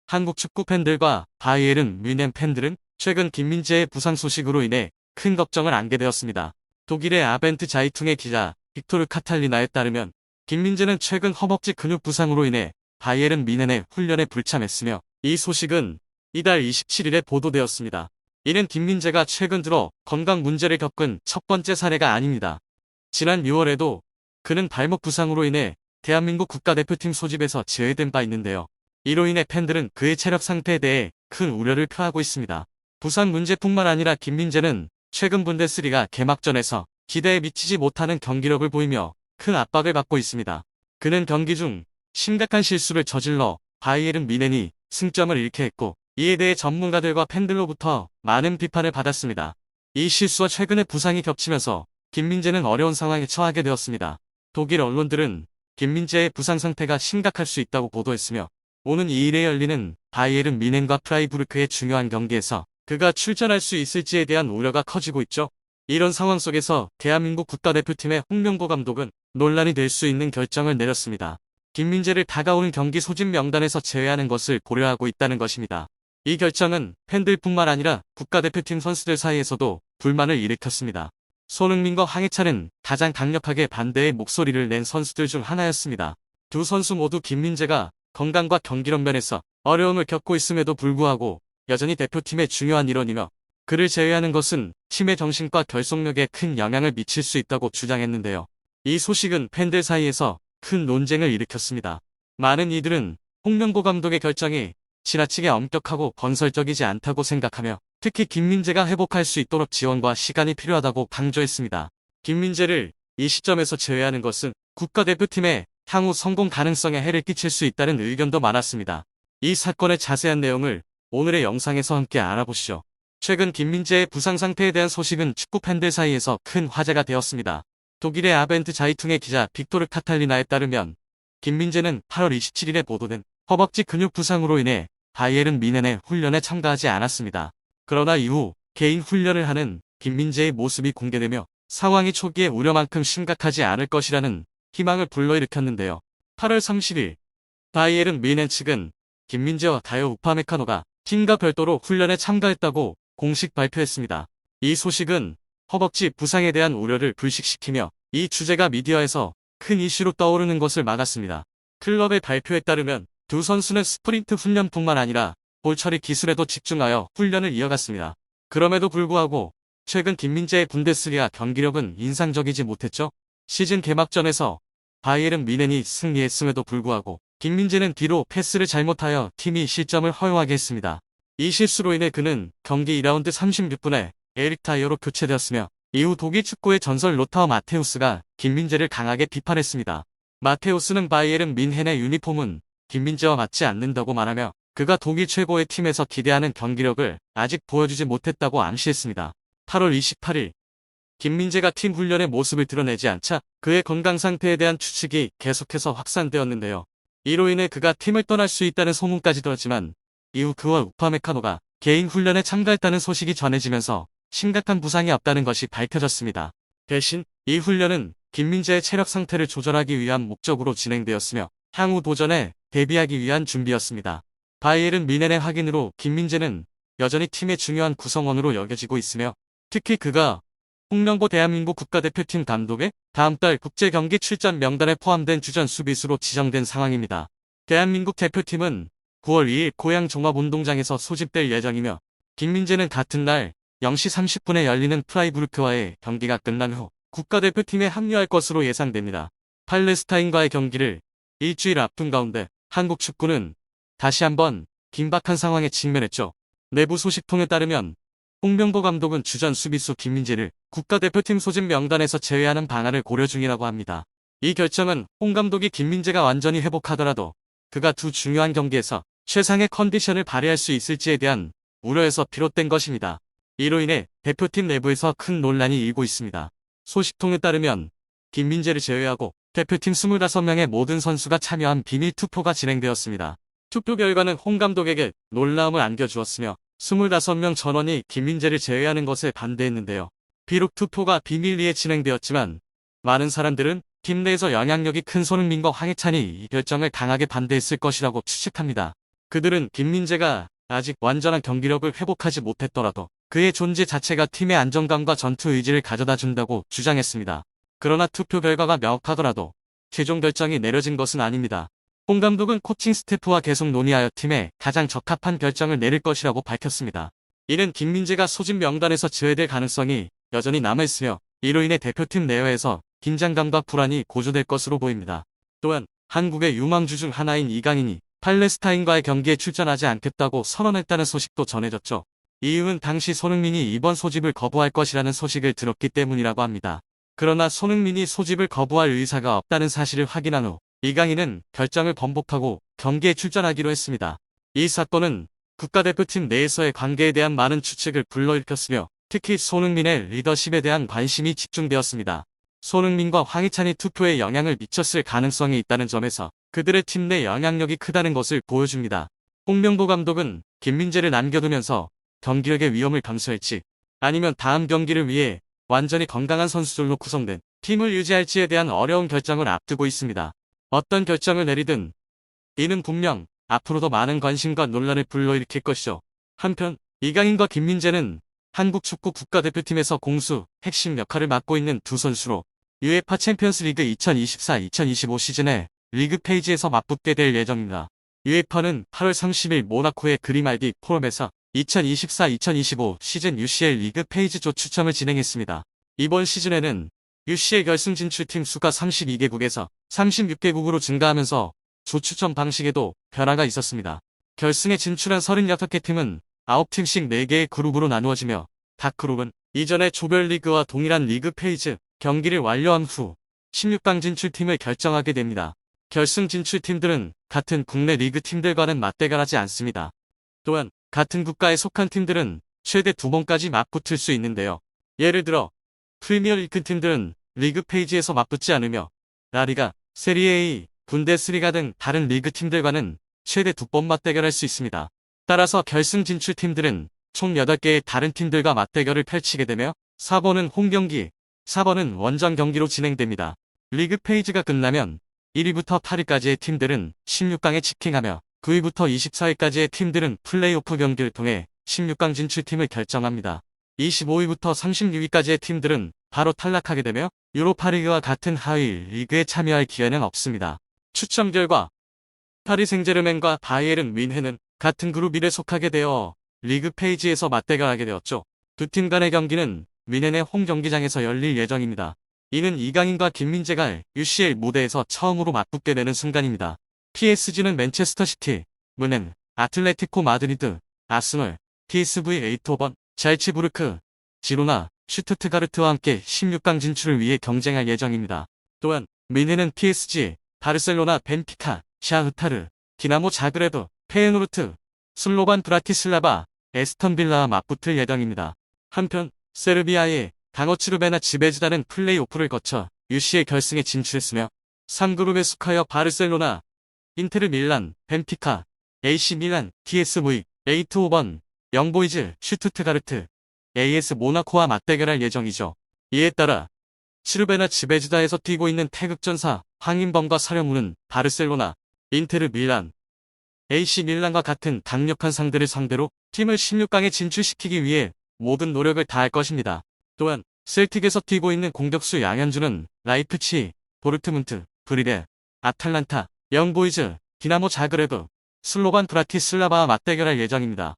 한국 축구 팬들과 바이에른 뮌헨 팬들은 최근 김민재의 부상 소식으로 인해 큰 걱정을 안게 되었습니다. 독일의 아벤트 자이퉁의 기자 빅토르 카탈리나에 따르면 김민재는 최근 허벅지 근육 부상으로 인해 바이에른 뮌헨의 훈련에 불참했으며, 이 소식은 이달 27일에 보도되었습니다. 이는 김민재가 최근 들어 건강 문제를 겪은 첫 번째 사례가 아닙니다. 지난 6월에도 그는 발목 부상으로 인해 대한민국 국가대표팀 소집에서 제외된 바 있는데요. 이로 인해 팬들은 그의 체력 상태에 대해 큰 우려를 표하고 있습니다. 부상 문제뿐만 아니라 김민재는 최근 분데스리가 개막전에서 기대에 미치지 못하는 경기력을 보이며 큰 압박을 받고 있습니다. 그는 경기 중 심각한 실수를 저질러 바이에른 뮌헨이 승점을 잃게 했고, 이에 대해 전문가들과 팬들로부터 많은 비판을 받았습니다. 이 실수와 최근의 부상이 겹치면서 김민재는 어려운 상황에 처하게 되었습니다. 독일 언론들은 김민재의 부상 상태가 심각할 수 있다고 보도했으며, 오는 2일에 열리는 바이에른 뮌헨과 프라이부르크의 중요한 경기에서 그가 출전할 수 있을지에 대한 우려가 커지고 있죠. 이런 상황 속에서 대한민국 국가대표팀의 홍명보 감독은 논란이 될 수 있는 결정을 내렸습니다. 김민재를 다가오는 경기 소집 명단에서 제외하는 것을 고려하고 있다는 것입니다. 이 결정은 팬들뿐만 아니라 국가대표팀 선수들 사이에서도 불만을 일으켰습니다. 손흥민과 황희찬은 가장 강력하게 반대의 목소리를 낸 선수들 중 하나였습니다. 두 선수 모두 김민재가 건강과 경기력 면에서 어려움을 겪고 있음에도 불구하고 여전히 대표팀의 중요한 일원이며, 그를 제외하는 것은 팀의 정신과 결속력에 큰 영향을 미칠 수 있다고 주장했는데요. 이 소식은 팬들 사이에서 큰 논쟁을 일으켰습니다. 많은 이들은 홍명보 감독의 결정이 지나치게 엄격하고 건설적이지 않다고 생각하며, 특히 김민재가 회복할 수 있도록 지원과 시간이 필요하다고 강조했습니다. 김민재를 이 시점에서 제외하는 것은 국가대표팀의 향후 성공 가능성에 해를 끼칠 수 있다는 의견도 많았습니다. 이 사건의 자세한 내용을 오늘의 영상에서 함께 알아보시죠. 최근 김민재의 부상 상태에 대한 소식은 축구 팬들 사이에서 큰 화제가 되었습니다. 독일의 아벤트 자이퉁의 기자 빅토르 카탈리나에 따르면 김민재는 8월 27일에 보도된 허벅지 근육 부상으로 인해 바이에른 뮌헨의 훈련에 참가하지 않았습니다. 그러나 이후 개인 훈련을 하는 김민재의 모습이 공개되며 상황이 초기에 우려만큼 심각하지 않을 것이라는 희망을 불러일으켰는데요. 8월 30일 바이에른 뮌헨 측은 김민재와 다요 우파메카노가 팀과 별도로 훈련에 참가했다고 공식 발표했습니다. 이 소식은 허벅지 부상에 대한 우려를 불식시키며 이 주제가 미디어에서 큰 이슈로 떠오르는 것을 막았습니다. 클럽의 발표에 따르면 두 선수는 스프린트 훈련뿐만 아니라 볼 처리 기술에도 집중하여 훈련을 이어갔습니다. 그럼에도 불구하고 최근 김민재의 분데스리가 경기력은 인상적이지 못했죠. 시즌 개막전에서 바이에른 뮌헨이 승리했음에도 불구하고 김민재는 뒤로 패스를 잘못하여 팀이 실점을 허용하게 했습니다. 이 실수로 인해 그는 경기 2라운드 36분에 에릭 다이어로 교체되었으며, 이후 독일 축구의 전설 로타우 마테우스가 김민재를 강하게 비판했습니다. 마테우스는 바이에른 뮌헨의 유니폼은 김민재와 맞지 않는다고 말하며 그가 독일 최고의 팀에서 기대하는 경기력을 아직 보여주지 못했다고 암시했습니다. 8월 28일 김민재가 팀 훈련의 모습을 드러내지 않자 그의 건강 상태에 대한 추측이 계속해서 확산되었는데요. 이로 인해 그가 팀을 떠날 수 있다는 소문까지 들었지만, 이후 그와 우파메카노가 개인 훈련에 참가했다는 소식이 전해지면서 심각한 부상이 없다는 것이 밝혀졌습니다. 대신 이 훈련은 김민재의 체력 상태를 조절하기 위한 목적으로 진행되었으며 향후 도전에 대비하기 위한 준비였습니다. 바이에른 뮌헨의 확인으로 김민재는 여전히 팀의 중요한 구성원으로 여겨지고 있으며, 특히 그가 홍명보 대한민국 국가대표팀 감독의 다음 달 국제경기 출전 명단에 포함된 주전 수비수로 지정된 상황입니다. 대한민국 대표팀은 9월 2일 고양 종합운동장에서 소집될 예정이며, 김민재는 같은 날 0시 30분에 열리는 프라이부르크와의 경기가 끝난 후 국가대표팀에 합류할 것으로 예상됩니다. 팔레스타인과의 경기를 일주일 앞둔 가운데 한국 축구는 다시 한번 긴박한 상황에 직면했죠. 내부 소식통에 따르면 홍명보 감독은 주전 수비수 김민재를 국가대표팀 소집 명단에서 제외하는 방안을 고려 중이라고 합니다. 이 결정은 홍 감독이 김민재가 완전히 회복하더라도 그가 두 중요한 경기에서 최상의 컨디션을 발휘할 수 있을지에 대한 우려에서 비롯된 것입니다. 이로 인해 대표팀 내부에서 큰 논란이 일고 있습니다. 소식통에 따르면 김민재를 제외하고 대표팀 25명의 모든 선수가 참여한 비밀 투표가 진행되었습니다. 투표 결과는 홍 감독에게 놀라움을 안겨주었으며 25명 전원이 김민재를 제외하는 것에 반대했는데요. 비록 투표가 비밀리에 진행되었지만 많은 사람들은 팀 내에서 영향력이 큰 손흥민과 황희찬이 이 결정을 강하게 반대했을 것이라고 추측합니다. 그들은 김민재가 아직 완전한 경기력을 회복하지 못했더라도 그의 존재 자체가 팀의 안정감과 전투 의지를 가져다 준다고 주장했습니다. 그러나 투표 결과가 명확하더라도 최종 결정이 내려진 것은 아닙니다. 홍 감독은 코칭 스태프와 계속 논의하여 팀에 가장 적합한 결정을 내릴 것이라고 밝혔습니다. 이는 김민재가 소집 명단에서 제외될 가능성이 여전히 남아있으며 이로 인해 대표팀 내외에서 긴장감과 불안이 고조될 것으로 보입니다. 또한 한국의 유망주 중 하나인 이강인이 팔레스타인과의 경기에 출전하지 않겠다고 선언했다는 소식도 전해졌죠. 이유는 당시 손흥민이 이번 소집을 거부할 것이라는 소식을 들었기 때문이라고 합니다. 그러나 손흥민이 소집을 거부할 의사가 없다는 사실을 확인한 후 이강인은 결정을 번복하고 경기에 출전하기로 했습니다. 이 사건은 국가대표팀 내에서의 관계에 대한 많은 추측을 불러일으켰으며 특히 손흥민의 리더십에 대한 관심이 집중되었습니다. 손흥민과 황희찬이 투표에 영향을 미쳤을 가능성이 있다는 점에서 그들의 팀 내 영향력이 크다는 것을 보여줍니다. 홍명보 감독은 김민재를 남겨두면서 경기력의 위험을 감수할지 아니면 다음 경기를 위해 완전히 건강한 선수들로 구성된 팀을 유지할지에 대한 어려운 결정을 앞두고 있습니다. 어떤 결정을 내리든 이는 분명 앞으로도 많은 관심과 논란을 불러일으킬 것이죠. 한편 이강인과 김민재는 한국 축구 국가대표팀에서 공수, 핵심 역할을 맡고 있는 두 선수로 UEFA 챔피언스 리그 2024-2025 시즌에 리그 페이지에서 맞붙게 될 예정입니다. UEFA는 8월 30일 모나코의 그리말디 포럼에서 2024-2025 시즌 UCL 리그 페이지조 추첨을 진행했습니다. 이번 시즌에는 UCL 결승 진출팀 수가 32개국에서 36개국으로 증가하면서 조 추첨 방식에도 변화가 있었습니다. 결승에 진출한 36개 팀은 9팀씩 4개의 그룹으로 나누어지며 각 그룹은 이전의 조별리그와 동일한 리그 페이지 경기를 완료한 후 16강 진출팀을 결정하게 됩니다. 결승 진출팀들은 같은 국내 리그 팀들과는 맞대결하지 않습니다. 또한 같은 국가에 속한 팀들은 최대 2번까지 맞붙을 수 있는데요. 예를 들어 프리미어리그 팀들은 리그 페이지에서 맞붙지 않으며 라리가, 세리에 A, 분데스리가 등 다른 리그 팀들과는 최대 2번 맞대결할 수 있습니다. 따라서 결승 진출팀들은 총 8개의 다른 팀들과 맞대결을 펼치게 되며 4번은 홈경기, 4번은 원정 경기로 진행됩니다. 리그 페이지가 끝나면 1위부터 8위까지의 팀들은 16강에 직행하며 9위부터 24위까지의 팀들은 플레이오프 경기를 통해 16강 진출팀을 결정합니다. 25위부터 36위까지의 팀들은 바로 탈락하게 되며 유로파리그와 같은 하위 리그에 참여할 기회는 없습니다. 추첨 결과 파리 생제르맹과 바이에른 뮌헨은 같은 그룹 1에 속하게 되어 리그 페이지에서 맞대결하게 되었죠. 두 팀 간의 경기는 뮌헨의 홈 경기장에서 열릴 예정입니다. 이는 이강인과 김민재가 UCL 무대에서 처음으로 맞붙게 되는 순간입니다. PSG는 맨체스터 시티, 뮌헨, 아틀레티코 마드리드, 아스널, PSV 에이토번, 잘츠부르크, 지로나, 슈투트가르트와 함께 16강 진출을 위해 경쟁할 예정입니다. 또한 뮌헨은 PSG, 바르셀로나, 벤피카, 샤흐타르, 디나모 자그레브, 페예노르트, 슬로반 브라티슬라바, 에스턴 빌라와 맞붙을 예정입니다. 한편 세르비아의 당어치르베나 지베즈다는 플레이오프를 거쳐 UCL 결승에 진출했으며 3그룹에 속하여 바르셀로나, 인테르 밀란, 벤피카, AC 밀란, PSV, 에이트호번, 영보이즈, 슈투트가르트, AS 모나코와 맞대결할 예정이죠. 이에 따라 치르베나 지베즈다에서 뛰고 있는 태극전사 황인범과 사령우는 바르셀로나, 인테르 밀란, AC 밀란과 같은 강력한 상대를 상대로 팀을 16강에 진출시키기 위해 모든 노력을 다할 것입니다. 또한 셀틱에서 뛰고 있는 공격수 양현주는 라이프치히, 도르트문트, 브리레, 아탈란타, 영보이즈, 디나모 자그레브, 슬로반 브라티슬라바와 맞대결할 예정입니다.